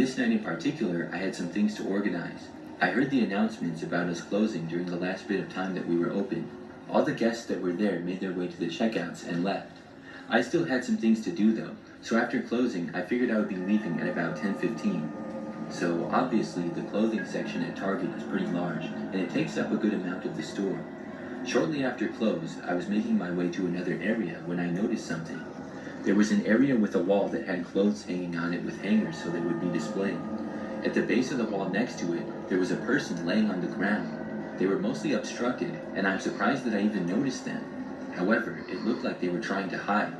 this night in particular, I had some things to organize. I heard the announcements about us closing during the last bit of time that we were open. All the guests that were there made their way to the checkouts and left. I still had some things to do though, so after closing, I figured I would be leaving at about 10:15. So obviously, the clothing section at Target is pretty large, and it takes up a good amount of the store. Shortly after close, I was making my way to another area when I noticed something. There was an area with a wall that had clothes hanging on it with hangers so they would be displayed. At the base of the wall next to it, there was a person laying on the ground. They were mostly obstructed, and I'm surprised that I even noticed them. However, it looked like they were trying to hide.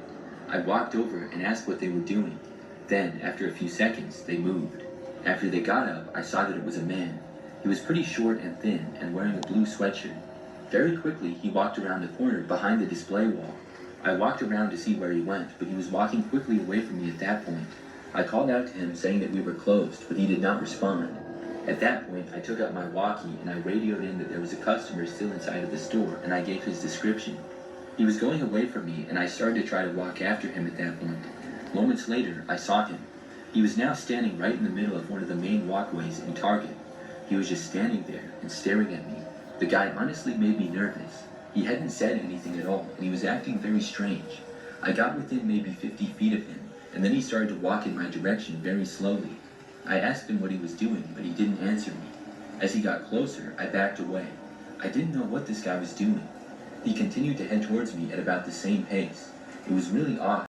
I walked over and asked what they were doing. Then, after a few seconds, they moved. After they got up, I saw that it was a man. He was pretty short and thin and wearing a blue sweatshirt. Very quickly, he walked around the corner behind the display wall. I walked around to see where he went, but he was walking quickly away from me at that point. I called out to him saying that we were closed, but he did not respond. At that point, I took out my walkie and I radioed in that there was a customer still inside of the store, and I gave his description. He was going away from me, and I started to try to walk after him at that point. Moments later, I saw him. He was now standing right in the middle of one of the main walkways in Target. He was just standing there and staring at me. The guy honestly made me nervous. He hadn't said anything at all, and he was acting very strange. I got within maybe 50 feet of him, and then he started to walk in my direction very slowly. I asked him what he was doing, but he didn't answer me. As he got closer, I backed away. I didn't know what this guy was doing. He continued to head towards me at about the same pace. It was really odd.